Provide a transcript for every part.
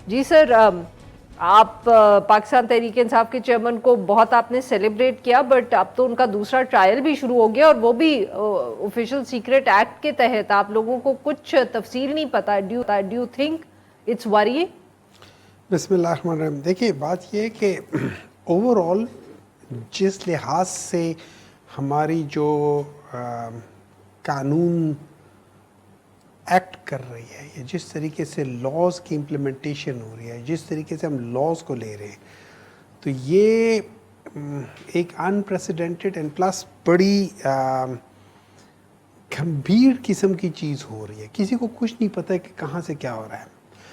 जी sir, आप पाकिस्तान तहरीक इंसाफ के chairman को बहुत आपने सेलिब्रेट किया, बट अब तो उनका दूसरा ट्रायल भी शुरू हो गया और वो भी ऑफिशियल सीक्रेट एक्ट के तहत। आप लोगों को कुछ तफसील नहीं पता। Do you think it's worrying? बिस्मिल्लाहिर्रहमानिर्रहीम। देखिए, बात यह है कि ओवरऑल जिस लिहाज से हमारी जो कानून एक्ट कर रही है, या जिस तरीके से लॉज की इम्प्लीमेंटेशन हो रही है, जिस तरीके से हम लॉज को ले रहे हैं, तो ये एक अनप्रेसिडेंटेड एंड प्लस बड़ी गंभीर किस्म की चीज़ हो रही है। किसी को कुछ नहीं पता है कि कहाँ से क्या हो रहा है।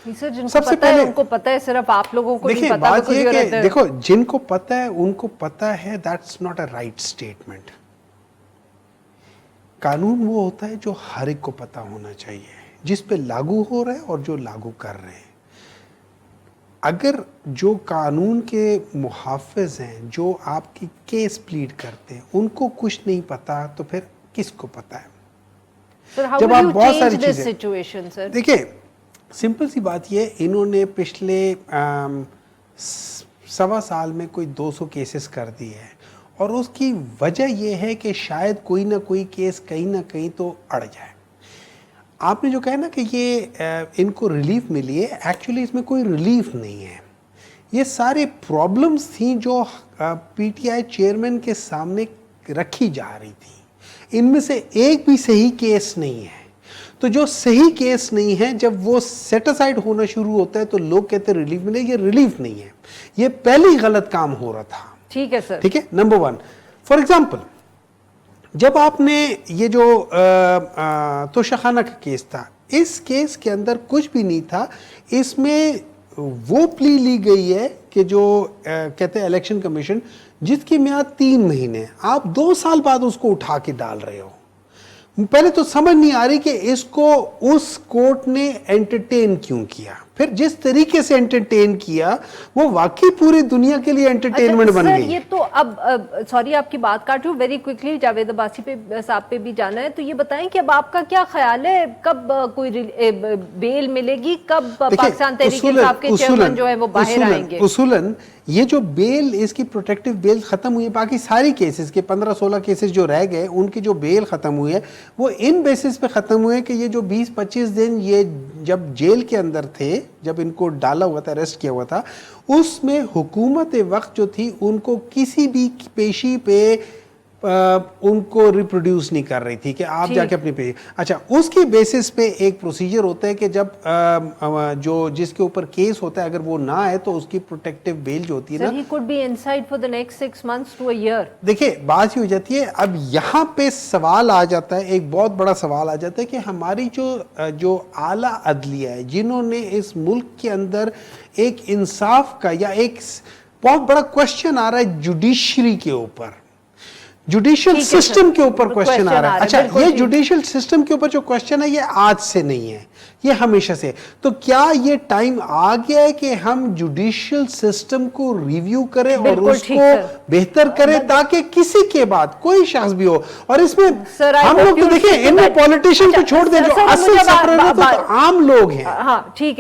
सर, जिनको पता है उनको पता है, सिर्फ आप लोगों को नहीं पता। बात ये कि देखो, जिनको पता है उनको पता है, that's not a right statement. कानून वो होता है जो हर एक को पता होना चाहिए, जिस पे लागू हो रहा है और जो लागू कर रहे हैं। अगर जो कानून के मुहाफिज हैं, जो आपकी केस प्लीड करते हैं, उनको कुछ नहीं पता तो फिर किसको पता है? जब आप बहुत सारी चीजें देखिए, सिंपल सी बात ये, इन्होंने पिछले 1.25 साल में कोई 200 केसेस कर दिए हैं, और उसकी वजह यह है कि शायद कोई ना कोई केस कहीं ना कहीं तो अड़ जाए। आपने जो कहा ना कि ये इनको रिलीफ मिली है, एक्चुअली इसमें कोई रिलीफ नहीं है। ये सारे प्रॉब्लम्स थी जो पीटीआई चेयरमैन के सामने रखी जा रही थी। इनमें से एक भी सही केस नहीं है। तो जो सही केस नहीं है, जब वो सेट असाइड होना शुरू होता है तो लोग कहते हैं रिलीफ मिले। ये रिलीफ नहीं है, ये पहले ही गलत काम हो रहा था। ठीक है सर, ठीक है। नंबर 1, फॉर एग्जाम्पल, जब आपने ये जो तोशाखाना का केस था, इस केस के अंदर कुछ भी नहीं था। इसमें वो प्ली ली गई है कि जो कहते हैं इलेक्शन कमीशन, जिसकी मियाद 3 महीने, आप 2 साल बाद उसको उठा के डाल रहे हो। पहले तो समझ नहीं आ रही कि इसको उस कोर्ट ने एंटरटेन क्यों किया। फिर जिस तरीके से एंटरटेन किया, वो वाकई पूरी दुनिया के लिए एंटरटेनमेंट बन गई। ये तो अब सॉरी आपकी बात काट रही हूँ, वेरी क्विकली जावेद अब्बासी पे साहब पे भी जाना है। तो ये बताएं कि अब आपका क्या ख्याल है, कब कोई बेल मिलेगी, कब पाकिस्तान तहरीक इंसाफ के चेयरमैन जो है वो बाहर आएंगे? उसूलन ये जो बेल, इसकी प्रोटेक्टिव बेल खत्म हुई है। बाकी सारी केसेस के 15-16 केसेस जो रह गए, उनकी जो बेल खत्म हुई है वो इन बेसिस पे खत्म हुए कि ये जो 20-25 दिन ये जब जेल के अंदर थे, जब इनको डाला हुआ था, अरेस्ट किया हुआ था, उसमें हुकूमत वक्त जो थी उनको किसी भी पेशी पे उनको रिप्रोड्यूस नहीं कर रही थी कि आप जाके अपनी पे। अच्छा, उसकी बेसिस पे एक प्रोसीजर होता है कि जब जो जिसके ऊपर केस होता है, अगर वो ना आए तो उसकी प्रोटेक्टिव बेल जो होती है ना, he could be inside for the next 6 months to a year। देखिए, बात ही हो जाती है। अब यहाँ पे सवाल आ जाता है, एक बहुत बड़ा सवाल आ जाता है कि हमारी जो आला अदलिया है, जिन्होंने इस मुल्क के अंदर एक इंसाफ का, या एक बहुत बड़ा क्वेश्चन आ रहा है जुडिशरी के ऊपर, जुडिशियल सिस्टम के ऊपर क्वेश्चन आ रहा है। अच्छा, ये जुडिशियल सिस्टम के ऊपर जो क्वेश्चन है, ये आज से नहीं है, ये हमेशा से। तो क्या ये टाइम आ गया है कि हम जुडिशियल सिस्टम को रिव्यू करें और उसको बेहतर करें, ताकि किसी के बाद कोई शख्स भी हो, और इसमें हम लोग तो देखिए, इनमें पॉलिटिशियन को छोड़ दें, जो असल सफर है तो आम लोग हैं। हाँ, ठीक है।